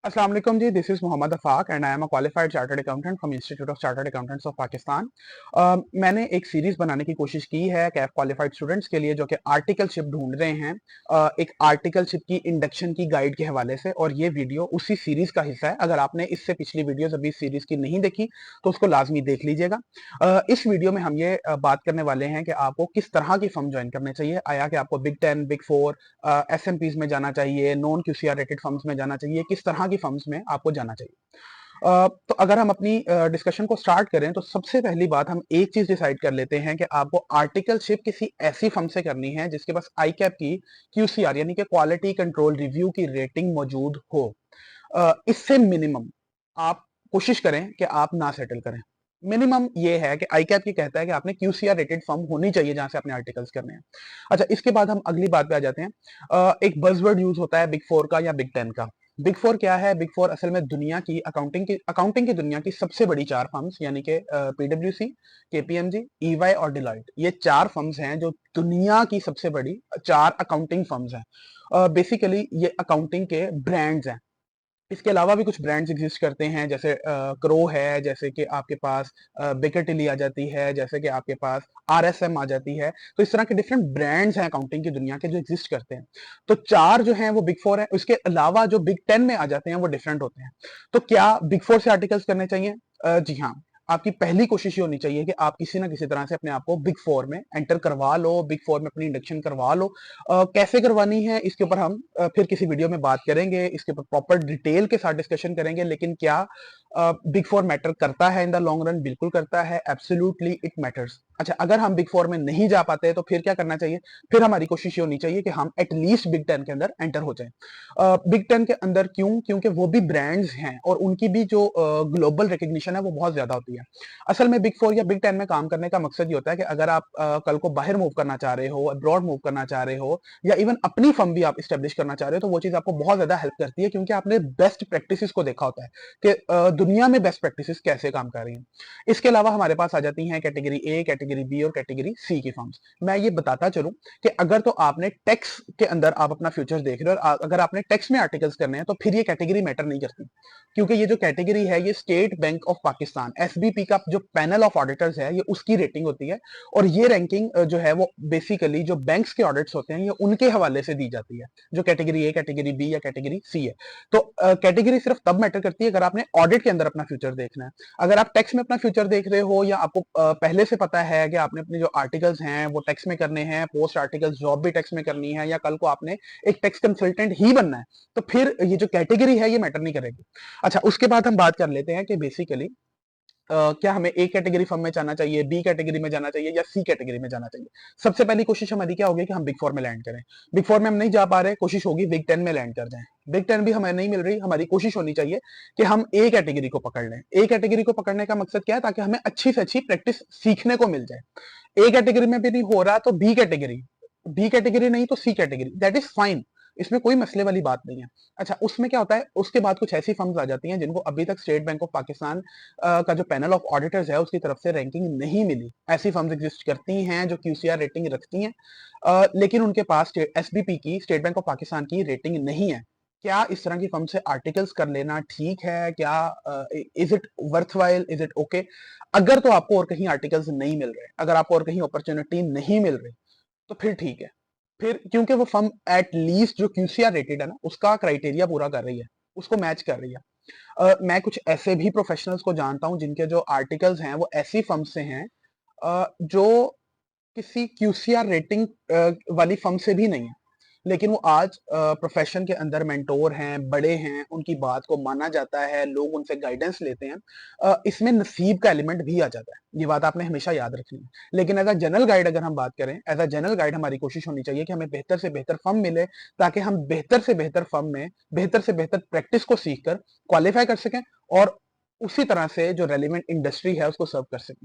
अस्सलाम वालेकुम जी, this is Mohammad Afaq and I am a qualified chartered accountant from institute of chartered accountants of Pakistan. मैंने एक सीरीज बनाने की कोशिश की है कैफ क्वालिफाइड स्टूडेंट्स के लिए जो कि आर्टिकलशिप ढूंढ रहे हैं, एक आर्टिकलशिप की इंडक्शन की गाइड के हवाले से, और ये वीडियो उसी सीरीज का हिस्सा है। अगर आपने इससे पिछली वीडियोस अभी सीरीज की नहीं देखी तो उसको लाजमी देख लीजिएगा। इस वीडियो में हम ये बात करने वाले हैं कि आपको किस तरह की फर्म ज्वाइन करने चाहिए। आया कि आपको बिग 10, बिग 4, एसएमपीज में जाना चाहिए, नॉन क्यूसीआर रेटेड फर्म्स में जाना चाहिए, किस तरह की फर्म्स में आपको जाना चाहिए। तो अगर हम अपनी डिस्कशन को स्टार्ट करें तो सबसे पहली बात हम एक चीज डिसाइड कर लेते हैं कि आपको आर्टिकलशिप किसी ऐसी फर्म से करनी है जिसके पास आई कैप की क्यूसीआर यानी कि क्वालिटी कंट्रोल रिव्यू की रेटिंग मौजूद हो। इससे मिनिमम आप कोशिश करें कि आप ना सेटल करें। मिनिमम ये है कि आई कैप ये कहता है कि आपने क्यूसीआर रेटेड फर्म होनी चाहिए जहां से आपने आर्टिकल्स करने हैं। अच्छा, इसके बाद हम अगली बात पे आ जाते हैं। एक बजवर्ड यूज होता है बिग 4 का या बिग 10 का। बिग 4 क्या है? बिग 4 असल में दुनिया की अकाउंटिंग की दुनिया की सबसे बड़ी चार फर्म्स यानी कि पीडब्ल्यूसी, केपीएमजी, ईवाई और डिलॉयट, ये चार फर्म्स हैं जो दुनिया की सबसे बड़ी चार अकाउंटिंग फर्म्स हैं। बेसिकली ये अकाउंटिंग के ब्रांड्स हैं। इसके अलावा भी कुछ ब्रांड्स एग्जिस्ट करते हैं, जैसे क्रो है, जैसे कि आपके पास बेकर टिली आ जाती है, जैसे कि आपके पास आरएसएम आ जाती है। तो इस तरह के डिफरेंट ब्रांड्स हैं अकाउंटिंग की दुनिया के जो एग्जिस्ट करते हैं। तो चार जो हैं वो बिग 4 हैं। उसके अलावा जो बिग 10 में आ जाते हैं वो डिफरेंट होते हैं। तो क्या बिग 4 से आर्टिकल्स करने चाहिए? जी हाँ। आपकी पहली कोशिश ये होनी चाहिए कि आप किसी ना किसी तरह से अपने आप को बिग 4 में एंटर करवा लो, बिग 4 में अपनी इंडक्शन करवा लो। कैसे करवानी है इसके ऊपर हम फिर किसी वीडियो में बात करेंगे, इसके ऊपर प्रॉपर डिटेल के साथ डिस्कशन करेंगे। लेकिन क्या बिग 4 मैटर करता है इन द लॉन्ग रन? बिल्कुल करता है, एब्सोल्युटली इट मैटर्स। अच्छा, अगर हम बिग 4 में नहीं जा पाते तो फिर क्या करना चाहिए? फिर हमारी कोशिश ये होनी चाहिए कि हम एटलीस्ट बिग 10 के अंदर एंटर हो जाए। बिग 10 के अंदर क्यों? क्योंकि वो भी ब्रांड्स हैं और उनकी भी जो ग्लोबल रिकग्निशन है वो बहुत ज्यादा होती है। असल में बिग 4 या बिग 10 में काम करने का मकसद ये होता है कि अगर आप कल को बाहर मूव करना चाह रहे हो, अब्रॉड मूव करना चाह रहे हो, या इवन अपनी फर्म भी आप स्टेब्लिश करना चाह रहे हो, तो वो चीज आपको बहुत ज्यादा हेल्प करती है क्योंकि आपने बेस्ट प्रैक्टिसेस को देखा होता है कि दुनिया में बेस्ट प्रैक्टिसेस कैसे काम कर रही हैं। इसके अलावा हमारे पास आ जाती हैं कैटेगरी ए, कैटेगरी बी और कैटेगरी सी की फर्म्स। मैं ये बताता चलूं कि अगर तो आपने टैक्स के अंदर आप अपना फ्यूचर्स देख रहे हो और अगर आपने टैक्स में आर्टिकल्स करने हैं तो फिर ये कैटेगरी मैटर नहीं करती, क्योंकि ये जो कैटेगरी है ये state bank of Pakistan SBP का जो पैनल ऑफ ऑडिटर्स है ये उसकी रेटिंग होती है। और ये रैंकिंग जो है वो बेसिकली जो बैंक्स के ऑडिट्स होते हैं ये उनके हवाले से दी जाती है, जो कैटेगरी ए, कैटेगरी बी या कैटेगरी सी है। तो कैटेगरी सिर्फ तब मैटर करती है अगर आपने ऑडिट के अंदर अपना फ्यूचर देखना है। अगर आप टैक्स में अपना फ्यूचर देख रहे हो या आपको पहले से पता है कि आपने अपने जो आर्टिकल्स हैं वो टैक्स में करने हैं, पोस्ट आर्टिकल्स जॉब भी टैक्स में करनी है, या कल को आपने एक टैक्स कंसल्टेंट ही बनना है, तो फिर ये जो कैटेगरी है ये मैटर नहीं करेगी। अच्छा, उसके बाद हम बात कर लेते हैं कि बेसिकली क्या हमें ए कैटेगरी फर्म में जाना चाहिए, बी कैटेगरी में जाना चाहिए या सी कैटेगरी में जाना चाहिए। सबसे पहली कोशिश हमारी क्या होगी कि हम बिग 4 में लैंड करें। बिग 4 में हम नहीं जा पा रहे, कोशिश होगी बिग 10 में लैंड कर जाएं। बिग 10 भी हमें नहीं मिल रही, हमारी कोशिश होनी चाहिए कि हम ए कैटेगरी को पकड़ लें। ए कैटेगरी को पकड़ने का मकसद क्या है? ताकि हमें अच्छी से अच्छी प्रैक्टिस सीखने को मिल जाए। ए कैटेगरी में भी नहीं हो रहा तो बी कैटेगरी नहीं तो सी कैटेगरी, दैट इज फाइन। इसमें कोई मसले वाली बात नहीं है। अच्छा, उसमें क्या होता है, उसके बाद कुछ ऐसी फर्म्स आ जाती हैं जिनको अभी तक स्टेट बैंक ऑफ पाकिस्तान का जो पैनल ऑफ ऑडिटर्स है उसकी तरफ से रैंकिंग नहीं मिली। ऐसी फर्म्स एग्जिस्ट करती हैं जो क्यूसीआर रेटिंग रखती हैं, लेकिन उनके पास एसबीपी की, स्टेट बैंक ऑफ पाकिस्तान की रेटिंग नहीं है। क्या इस तरह की फर्म से आर्टिकल्स कर लेना ठीक है? क्या is it worthwhile, is it okay? अगर तो आपको और कहीं आर्टिकल्स नहीं मिल रहे, अगर आपको और कहीं अपॉर्चुनिटी नहीं मिल रही, तो फिर ठीक है। फिर क्योंकि वो फर्म एट लीस्ट जो क्यूसीआर रेटेड है ना उसका क्राइटेरिया पूरा कर रही है, उसको मैच कर रही है। मैं कुछ ऐसे भी प्रोफेशनल्स को जानता हूं जिनके जो आर्टिकल्स हैं वो ऐसी फर्म से हैं जो किसी क्यूसीआर रेटिंग वाली फर्म से भी नहीं है, लेकिन वो आज प्रोफेशन के अंदर मेंटोर हैं, बड़े हैं, उनकी बात को माना जाता है, लोग उनसे गाइडेंस लेते हैं। इसमें नसीब का एलिमेंट भी आ जाता है, ये बात आपने हमेशा याद रखनी है। लेकिन एज अ जनरल गाइड अगर हम बात करें, एज अ जनरल गाइड हमारी कोशिश होनी चाहिए कि हमें बेहतर से बेहतर फर्म मिले, ताकि हम बेहतर से बेहतर फर्म में बेहतर से बेहतर प्रैक्टिस को सीख कर क्वालिफाई कर सकें और उसी तरह से जो रेलिवेंट इंडस्ट्री है उसको सर्व कर सकें।